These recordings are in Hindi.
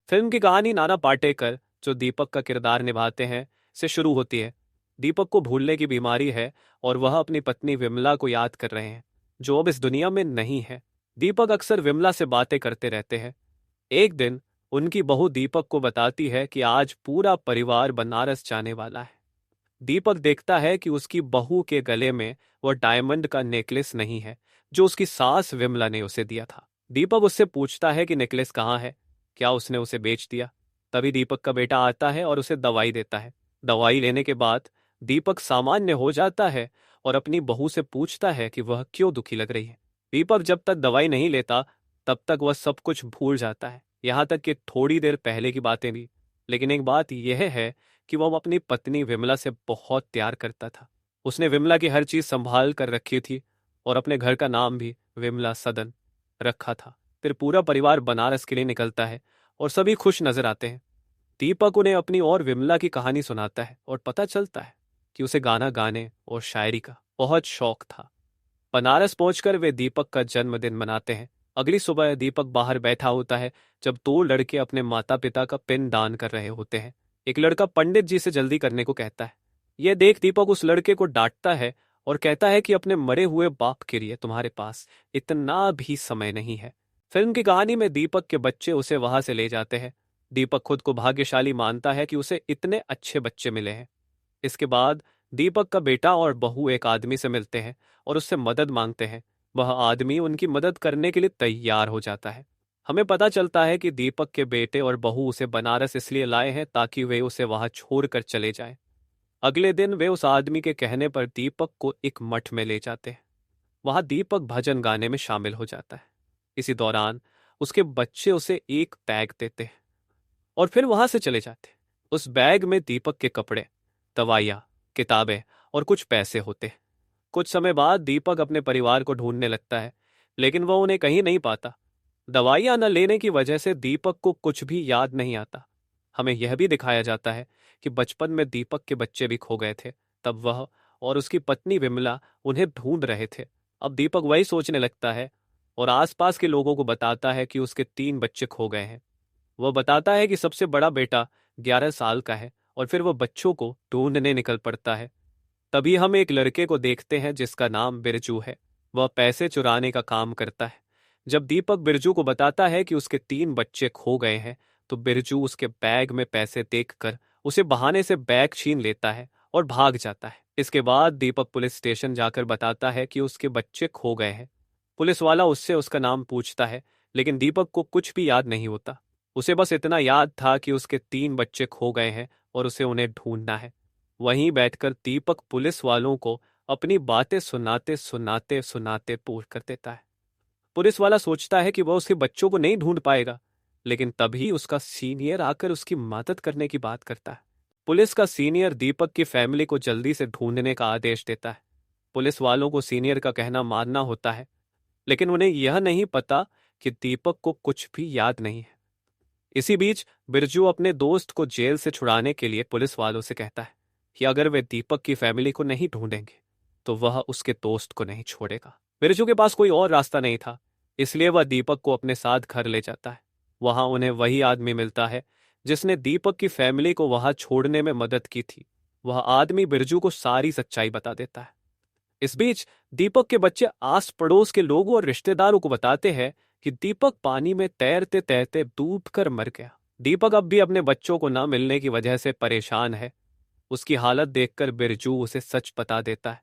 फिल्म की कहानी नाना पाटेकर, जो दीपक का किरदार निभाते हैं, से शुरू होती है। दीपक को भूलने की बीमारी है और वह अपनी पत्नी विमला को याद कर रहे हैं, जो अब इस दुनिया में नहीं है। दीपक अक्सर विमला से बातें करते रहते हैं। एक दिन उनकी बहू दीपक को बताती है कि आज पूरा परिवार बनारस जाने वाला है। दीपक देखता है कि उसकी बहू के गले में वह डायमंड का नेकलेस नहीं है, जो उसकी सास विमला ने उसे दिया था। दीपक उससे पूछता है कि नेकलेस कहाँ है, क्या उसने उसे बेच दिया। तभी दीपक का बेटा आता है और उसे दवाई देता है। दवाई लेने के बाद दीपक सामान्य हो जाता है और अपनी बहू से पूछता है कि वह क्यों दुखी लग रही है। दीपक जब तक दवाई नहीं लेता तब तक वह सब कुछ भूल जाता है, यहाँ तक कि थोड़ी देर पहले की बातें भी। लेकिन एक बात यह है कि वह अपनी पत्नी विमला से बहुत प्यार करता था। उसने विमला की हर चीज संभाल कर रखी थी और अपने घर का नाम भी विमला सदन रखा था। फिर पूरा परिवार बनारस के लिए निकलता है और सभी खुश नजर आते हैं। दीपक उन्हें अपनी और विमला की कहानी सुनाता है और पता चलता है कि उसे गाना गाने और शायरी का बहुत शौक था। बनारस पहुंचकर वे दीपक का जन्मदिन मनाते हैं। अगली सुबह दीपक बाहर बैठा होता है जब दो लड़के अपने माता पिता का पिंड दान कर रहे होते हैं। एक लड़का पंडित जी से जल्दी करने को कहता है। यह देख दीपक उस लड़के को डांटता है और कहता है कि अपने मरे हुए बाप के लिए तुम्हारे पास इतना भी समय नहीं है। फिल्म की कहानी में दीपक के बच्चे उसे वहां से ले जाते हैं। दीपक खुद को भाग्यशाली मानता है कि उसे इतने अच्छे बच्चे मिले हैं। इसके बाद दीपक का बेटा और बहू एक आदमी से मिलते हैं और उससे मदद मांगते हैं। वह आदमी उनकी मदद करने के लिए तैयार हो जाता है। हमें पता चलता है कि दीपक के बेटे और बहू उसे बनारस इसलिए लाए हैं ताकि वे उसे वहां छोड़कर चले जाएं। अगले दिन वे उस आदमी के कहने पर दीपक को एक मठ में ले जाते हैं। वहां दीपक भजन गाने में शामिल हो जाता है। इसी दौरान उसके बच्चे उसे एक बैग देते हैं और फिर वहां से चले जाते हैं। उस बैग में दीपक के कपड़े, दवाइयाँ, किताबें और कुछ पैसे होते हैं। कुछ समय बाद दीपक अपने परिवार को ढूंढने लगता है, लेकिन वह उन्हें कहीं नहीं पाता। दवाइयाँ न लेने की वजह से दीपक को कुछ भी याद नहीं आता। हमें यह भी दिखाया जाता है कि बचपन में दीपक के बच्चे भी खो गए थे। तब वह और उसकी पत्नी विमला उन्हें ढूंढ रहे थे। अब दीपक वही सोचने लगता है और आसपास के लोगों को बताता है कि उसके 3 बच्चे खो गए हैं। वह बताता है कि सबसे बड़ा बेटा 11 साल का है और फिर वह बच्चों को ढूंढने निकल पड़ता है। तभी हम एक लड़के को देखते हैं जिसका नाम बिरजू है। वह पैसे चुराने का काम करता है। जब दीपक बिरजू को बताता है कि उसके 3 बच्चे खो गए हैं, तो बिरजू उसके बैग में पैसे देखकर उसे बहाने से बैग छीन लेता है और भाग जाता है। इसके बाद दीपक पुलिस स्टेशन जाकर बताता है कि उसके बच्चे खो गए हैं। पुलिस वाला उससे उसका नाम पूछता है, लेकिन दीपक को कुछ भी याद नहीं होता। उसे बस इतना याद था कि उसके 3 बच्चे खो गए हैं और उसे उन्हें ढूंढना है। वहीं बैठकर दीपक पुलिस वालों को अपनी बातें सुनाते सुनाते सुनाते पूर कर देता है। पुलिस वाला सोचता है कि वह उसके बच्चों को नहीं ढूंढ पाएगा, लेकिन तभी उसका सीनियर आकर उसकी मदद करने की बात करता है। पुलिस का सीनियर दीपक की फैमिली को जल्दी से ढूंढने का आदेश देता है। पुलिस वालों को सीनियर का कहना मानना होता है, लेकिन उन्हें यह नहीं पता कि दीपक को कुछ भी याद नहीं है। इसी बीच बिरजू अपने दोस्त को जेल से छुड़ाने के लिए पुलिस वालों से कहता है कि अगर वे दीपक की फैमिली को नहीं ढूंढेंगे तो वह उसके दोस्त को नहीं छोड़ेगा। बिरजू के पास कोई और रास्ता नहीं था, इसलिए वह दीपक को अपने साथ घर ले जाता है। वहां उन्हें वही आदमी मिलता है जिसने दीपक की फैमिली को वहां छोड़ने में मदद की थी। वह आदमी बिरजू को सारी सच्चाई बता देता है। इस बीच दीपक के बच्चे आस पड़ोस के लोगों और रिश्तेदारों को बताते हैं कि दीपक पानी में तैरते तैरते डूबकर मर गया। दीपक अब भी अपने बच्चों को न मिलने की वजह से परेशान है। उसकी हालत देखकर बिरजू उसे सच बता देता है।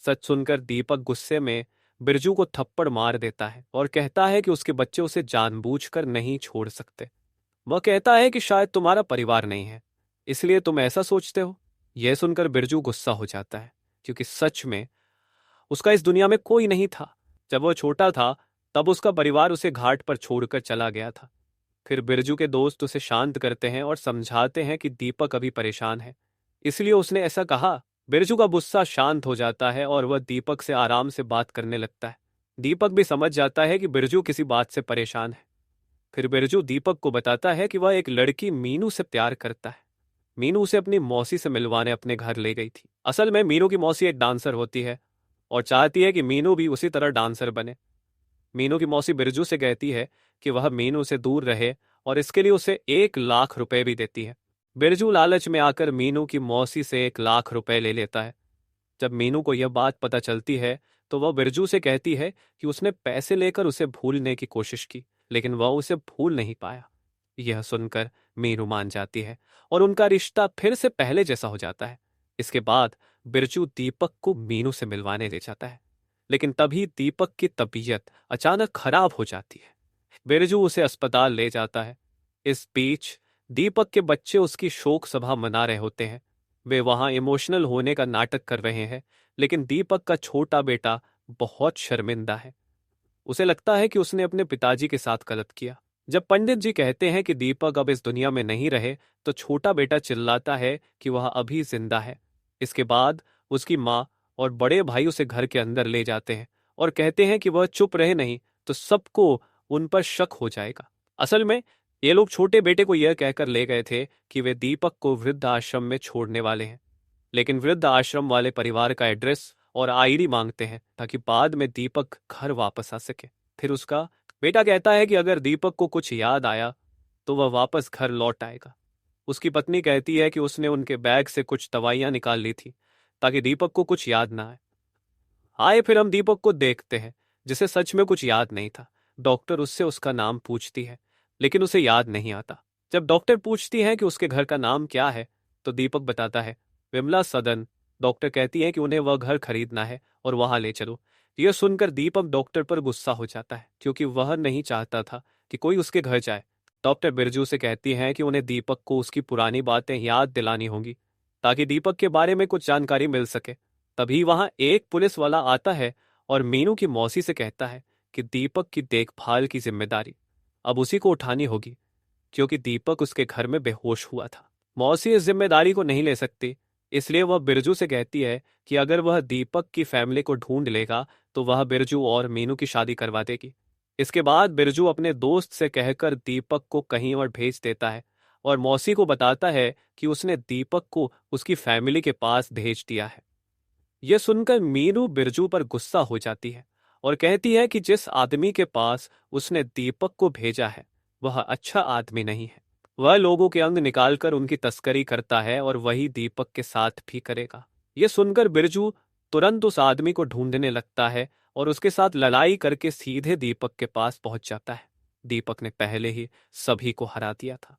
सच सुनकर दीपक गुस्से में बिरजू को थप्पड़ मार देता है और कहता है कि उसके बच्चे उसे जानबूझकर नहीं छोड़ सकते। वह कहता है कि शायद तुम्हारा परिवार नहीं है, इसलिए तुम ऐसा सोचते हो। यह सुनकर बिरजू गुस्सा हो जाता है, क्योंकि सच में उसका इस दुनिया में कोई नहीं था। जब वह छोटा था तब उसका परिवार उसे घाट पर छोड़कर चला गया था। फिर बिरजू के दोस्त उसे शांत करते हैं और समझाते हैं कि दीपक अभी परेशान है, इसलिए उसने ऐसा कहा। बिरजू का गुस्सा शांत हो जाता है और वह दीपक से आराम से बात करने लगता है। दीपक भी समझ जाता है कि बिरजू किसी बात से परेशान है। फिर बिरजू दीपक को बताता है कि वह एक लड़की मीनू से प्यार करता है। मीनू उसे अपनी मौसी से मिलवाने अपने घर ले गई थी। असल में मीनू की मौसी एक डांसर होती है और चाहती है कि मीनू भी उसी तरह डांसर बने। मीनू की मौसी बिरजू से कहती है कि वह मीनू से दूर रहे और इसके लिए उसे 1 लाख रुपए भी देती है। बिरजू लालच में आकर मीनू की मौसी से 1 लाख रुपए ले लेता है। जब मीनू को यह बात पता चलती है तो वह बिरजू से कहती है कि उसने पैसे लेकर उसे भूलने की कोशिश की, लेकिन वह उसे भूल नहीं पाया। यह सुनकर मीनू मान जाती है और उनका रिश्ता फिर से पहले जैसा हो जाता है। इसके बाद बिरजू दीपक को मीनू से मिलवाने ले जाता है, लेकिन तभी दीपक की तबीयत अचानक खराब हो जाती है। बिरजू उसे अस्पताल ले जाता है। इस बीच दीपक के बच्चे उसकी शोक सभा मना रहे होते हैं। वे वहां इमोशनल होने का नाटक कर रहे हैं, लेकिन दीपक का छोटा बेटा बहुत शर्मिंदा है। उसे लगता है कि उसने अपने पिताजी के साथ गलत किया। जब पंडित जी कहते हैं कि दीपक अब इस दुनिया में नहीं रहे, तो छोटा बेटा चिल्लाता है कि वह अभी जिंदा है। इसके बाद उसकी माँ और बड़े भाई उसे घर के अंदर ले जाते हैं और कहते हैं कि वह चुप रहे, नहीं तो सबको उन पर शक हो जाएगा। असल में ये लोग छोटे बेटे को यह कहकर ले गए थे कि वे दीपक को वृद्ध आश्रम में छोड़ने वाले हैं, लेकिन वृद्ध आश्रम वाले परिवार का एड्रेस और आईडी मांगते हैं ताकि बाद में दीपक घर वापस आ सके। फिर उसका बेटा कहता है कि अगर दीपक को कुछ याद आया तो वह वापस घर लौट आएगा। उसकी पत्नी कहती है कि उसने उनके बैग से कुछ दवाइयां निकाल ली थी ताकि दीपक को कुछ याद ना आए। आए फिर हम दीपक को देखते हैं, जिसे सच में कुछ याद नहीं था। डॉक्टर उससे उसका नाम पूछती है, लेकिन उसे याद नहीं आता। जब डॉक्टर पूछती है कि उसके घर का नाम क्या है, तो दीपक बताता है विमला सदन। डॉक्टर कहती है कि उन्हें वह घर खरीदना है और वहां ले चलो। यह सुनकर दीपक डॉक्टर पर गुस्सा हो जाता है, क्योंकि वह नहीं चाहता था कि कोई उसके घर जाए। डॉक्टर बिरजू से कहती हैं कि उन्हें दीपक को उसकी पुरानी बातें याद दिलानी होंगी ताकि दीपक के बारे में कुछ जानकारी मिल सके। तभी वहां एक पुलिस वाला आता है और मीनू की मौसी से कहता है कि दीपक की देखभाल की जिम्मेदारी अब उसी को उठानी होगी, क्योंकि दीपक उसके घर में बेहोश हुआ था। मौसी इस जिम्मेदारी को नहीं ले सकती, इसलिए वह बिरजू से कहती है कि अगर वह दीपक की फैमिली को ढूंढ लेगा तो वह बिरजू और मीनू की शादी करवा देगी। इसके बाद बिरजू अपने दोस्त से कहकर दीपक को कहीं और भेज देता है और मौसी को बताता है कि उसने दीपक को उसकी फैमिली के पास भेज दिया है। यह सुनकर मीनू बिरजू पर गुस्सा हो जाती है और कहती है कि जिस आदमी के पास उसने दीपक को भेजा है वह अच्छा आदमी नहीं है। वह लोगों के अंग निकालकर उनकी तस्करी करता है और वही दीपक के साथ भी करेगा। यह सुनकर बिरजू तुरंत उस आदमी को ढूंढने लगता है और उसके साथ लड़ाई करके सीधे दीपक के पास पहुंच जाता है। दीपक ने पहले ही सभी को हरा दिया था,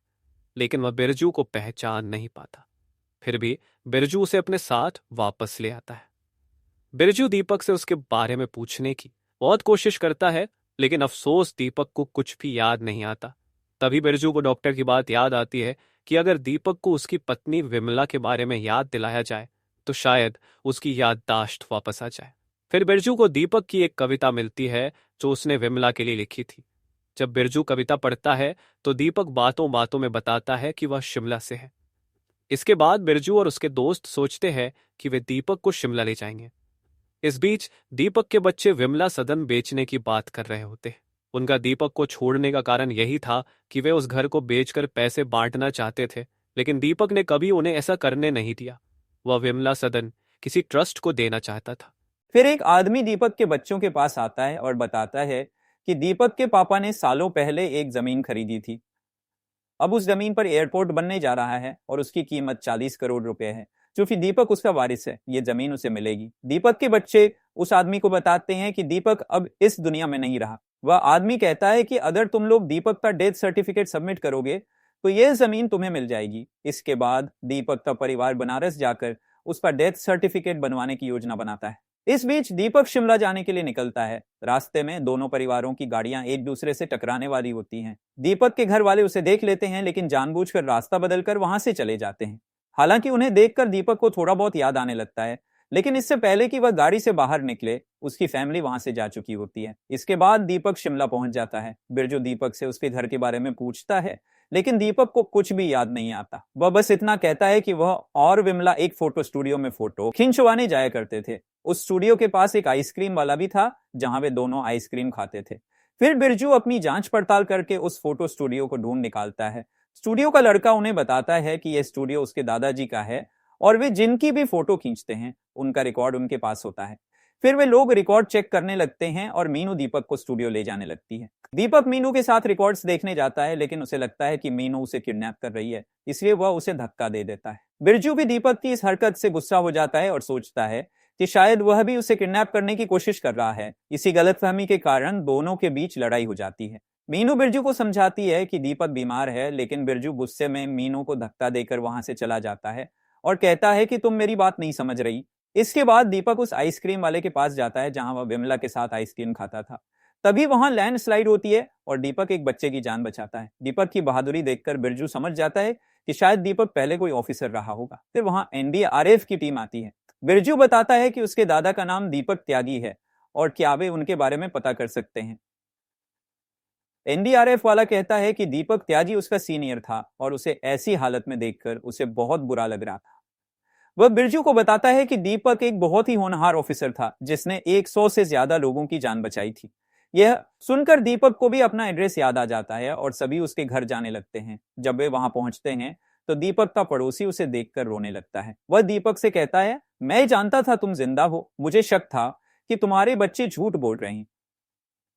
लेकिन वह बिरजू को पहचान नहीं पाता। फिर भी बिरजू उसे अपने साथ वापस ले आता है। बिरजू दीपक से उसके बारे में पूछने की बहुत कोशिश करता है, लेकिन अफसोस दीपक को कुछ भी याद नहीं आता। तभी बिरजू को डॉक्टर की बात याद आती है कि अगर दीपक को उसकी पत्नी विमला के बारे में याद दिलाया जाए तो शायद उसकी याददाश्त वापस आ जाए। फिर बिरजू को दीपक की एक कविता मिलती है जो उसने विमला के लिए लिखी थी। जब बिरजू कविता पढ़ता है तो दीपक बातों बातों में बताता है कि वह शिमला से है। इसके बाद बिरजू और उसके दोस्त सोचते हैं कि वे दीपक को शिमला ले जाएंगे। इस बीच दीपक के बच्चे विमला सदन बेचने की बात कर रहे होते। उनका दीपक को छोड़ने का कारण यही था कि वे उस घर को बेचकर पैसे बांटना चाहते थे, लेकिन दीपक ने कभी उन्हें ऐसा करने नहीं दिया। वह विमला सदन किसी ट्रस्ट को देना चाहता था। फिर एक आदमी दीपक के बच्चों के पास आता है और बताता है कि दीपक के पापा ने सालों पहले एक जमीन खरीदी थी। अब उस जमीन पर एयरपोर्ट बनने जा रहा है और उसकी कीमत 40 करोड़ रुपए है। क्योंकि दीपक उसका वारिस है, ये जमीन उसे मिलेगी। दीपक के बच्चे उस आदमी को बताते हैं कि दीपक अब इस दुनिया में नहीं रहा। वह आदमी कहता है कि अगर तुम लोग दीपक का डेथ सर्टिफिकेट सबमिट करोगे तो यह जमीन तुम्हें मिल जाएगी। इसके बाद दीपक का परिवार बनारस जाकर उस पर डेथ सर्टिफिकेट बनवाने की योजना बनाता है। इस बीच दीपक शिमला जाने के लिए निकलता है। रास्ते में दोनों परिवारों की गाड़ियां एक दूसरे से टकराने वाली होती हैं। दीपक के घर वाले उसे देख लेते हैं, लेकिन जानबूझकर रास्ता बदलकर वहां से चले जाते हैं। हालांकि उन्हें देखकर दीपक को थोड़ा बहुत याद आने लगता है, लेकिन इससे पहले कि वह गाड़ी से बाहर निकले उसकी फैमिली वहां से जा चुकी होती है। इसके बाद दीपक शिमला पहुंच जाता है। बिरजू दीपक से उसके घर के बारे में पूछता है, लेकिन दीपक को कुछ भी याद नहीं आता। वह बस इतना कहता है कि वह और विमला एक फोटो स्टूडियो में फोटो खिंचवाने जाया करते थे। उस स्टूडियो के पास एक आइसक्रीम वाला भी था जहां वे दोनों आइसक्रीम खाते थे। फिर बिरजू अपनी जांच पड़ताल करके उस फोटो स्टूडियो को ढूंढ निकालता है। स्टूडियो का लड़का उन्हें बताता है कि यह स्टूडियो उसके दादाजी का है और वे जिनकी भी फोटो खींचते हैं उनका रिकॉर्ड उनके पास होता है। फिर वे लोग रिकॉर्ड चेक करने लगते हैं और मीनू दीपक को स्टूडियो ले जाने लगती है। दीपक मीनू के साथ रिकॉर्ड्स देखने जाता है, लेकिन उसे लगता है कि मीनू उसे किडनैप कर रही है, इसलिए वह उसे धक्का दे देता है। बिरजू भी दीपक की इस हरकत से गुस्सा हो जाता है और सोचता है कि शायद वह भी उसे किडनैप करने की कोशिश कर रहा है। इसी गलतफहमी के कारण दोनों के बीच लड़ाई हो जाती है। मीनू बिरजू को समझाती है कि दीपक बीमार है, लेकिन बिरजू गुस्से में मीनू को धक्का देकर वहां से चला जाता है और कहता है कि तुम मेरी बात नहीं समझ रही। इसके बाद दीपक उस आइसक्रीम वाले के पास जाता है जहां वह विमला के साथ आइसक्रीम खाता था। तभी वहां लैंडस्लाइड होती है और दीपक एक बच्चे की जान बचाता है। दीपक की बहादुरी देखकर बिरजू समझ जाता है कि शायद दीपक पहले कोई ऑफिसर रहा होगा। फिर वहां एनडीआरएफ की टीम आती है। बिरजू बताता है कि उसके दादा का नाम दीपक त्यागी है और क्या वे उनके बारे में पता कर सकते हैं। एनडीआरएफ वाला कहता है कि दीपक त्यागी उसका सीनियर था और उसे ऐसी हालत में देखकर उसे बहुत बुरा लग रहा था। वह बिरजू को बताता है कि दीपक एक बहुत ही होनहार ऑफिसर था जिसने 100 से ज्यादा लोगों की जान बचाई थी। यह सुनकर दीपक को भी अपना एड्रेस याद आ जाता है और सभी उसके घर जाने लगते हैं। जब वे वहां पहुंचते हैं तो दीपक का पड़ोसी उसे देखकर रोने लगता है। वह दीपक से कहता है, मैं जानता था तुम जिंदा हो, मुझे शक था कि तुम्हारे बच्चे झूठ बोल रहे हैं।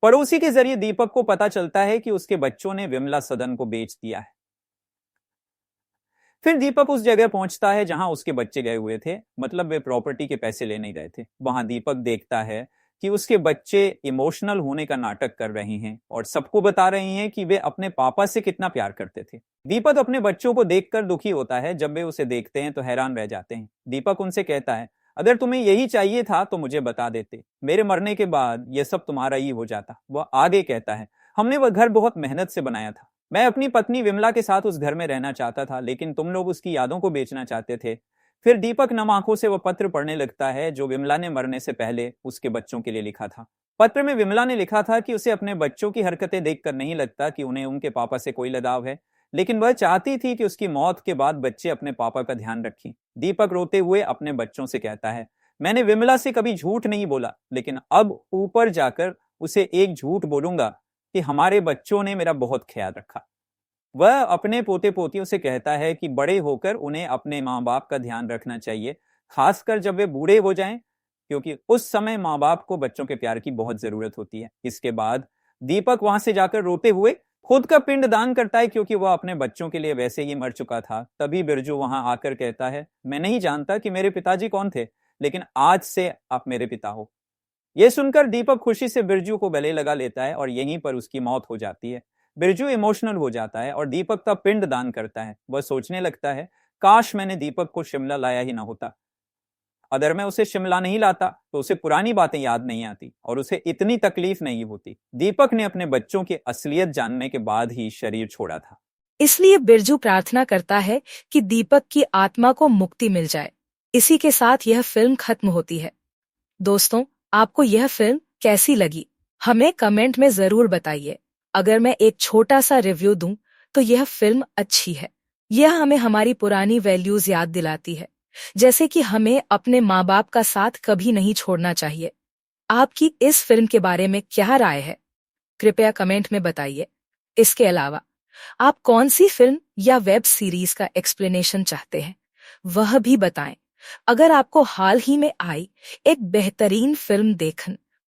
पड़ोसी के जरिए दीपक को पता चलता है कि उसके बच्चों ने विमला सदन को बेच दिया है। फिर दीपक उस जगह पहुंचता है जहां उसके बच्चे गए हुए थे, मतलब वे प्रॉपर्टी के पैसे ले नहीं रहे थे। वहां दीपक देखता है कि उसके बच्चे इमोशनल होने का नाटक कर रहे हैं और सबको बता रहे हैं कि वे अपने पापा से कितना प्यार करते थे। दीपक अपने बच्चों को देखकर दुखी होता है। जब वे उसे देखते हैं तो हैरान रह जाते हैं। दीपक उनसे कहता है, अगर तुम्हें यही चाहिए था तो मुझे बता देते, मेरे मरने के बाद यह सब तुम्हारा ही हो जाता। वह आगे कहता है, हमने वह घर बहुत मेहनत से बनाया था। मैं अपनी पत्नी विमला के साथ उस घर में रहना चाहता था, लेकिन तुम लोग उसकी यादों को बेचना चाहते थे। फिर दीपक नम आंखों से वह पत्र पढ़ने लगता है जो विमला ने मरने से पहले उसके बच्चों के लिए लिखा था। पत्र में विमला ने लिखा था कि उसे अपने बच्चों की हरकतें देखकर नहीं लगता कि उन्हें उनके पापा से कोई लगाव है, लेकिन वह चाहती थी कि उसकी मौत के बाद बच्चे अपने पापा का ध्यान रखें। दीपक रोते हुए अपने बच्चों से कहता है, मैंने विमला से कभी झूठ नहीं बोला, लेकिन अब ऊपर जाकर उसे एक झूठ बोलूंगा कि हमारे बच्चों ने मेरा बहुत ख्याल रखा। वह अपने पोते पोतियों से कहता है कि बड़े होकर उन्हें अपने माँ बाप का ध्यान रखना चाहिए, खासकर जब वे बूढ़े हो जाएं, क्योंकि उस समय माँ बाप को बच्चों के प्यार की बहुत जरूरत होती है। इसके बाद दीपक वहां से जाकर रोते हुए खुद का पिंड दान करता है, क्योंकि वह अपने बच्चों के लिए वैसे ही मर चुका था। तभी बिरजू वहां आकर कहता है, मैं नहीं जानता कि मेरे पिताजी कौन थे, लेकिन आज से आप मेरे पिता हो। यह सुनकर दीपक खुशी से बिरजू को गले लगा लेता है और यहीं पर उसकी मौत हो जाती है। बिरजू इमोशनल हो जाता है और दीपक का पिंड दान करता है। वह सोचने लगता है, काश मैंने दीपक को शिमला लाया ही ना होता। अगर मैं उसे शिमला नहीं लाता तो उसे पुरानी बातें याद नहीं आती और उसे इतनी तकलीफ नहीं होती। दीपक ने अपने बच्चों की असलियत जानने के बाद ही शरीर छोड़ा था। इसलिए बिरजू प्रार्थना करता है कि दीपक की आत्मा को मुक्ति मिल जाए। इसी के साथ यह फिल्म खत्म होती है। दोस्तों, आपको यह फिल्म कैसी लगी हमें कमेंट में जरूर बताइए। अगर मैं एक छोटा सा रिव्यू दूं तो यह फिल्म अच्छी है। यह हमें हमारी पुरानी वैल्यूज याद दिलाती है, जैसे कि हमें अपने माँ बाप का साथ कभी नहीं छोड़ना चाहिए। आपकी इस फिल्म के बारे में क्या राय है, कृपया कमेंट में बताइए। इसके अलावा आप कौन सी फिल्म या वेब सीरीज का एक्सप्लेनेशन चाहते हैं वह भी बताएं। अगर आपको हाल ही में आई एक बेहतरीन फिल्म देखने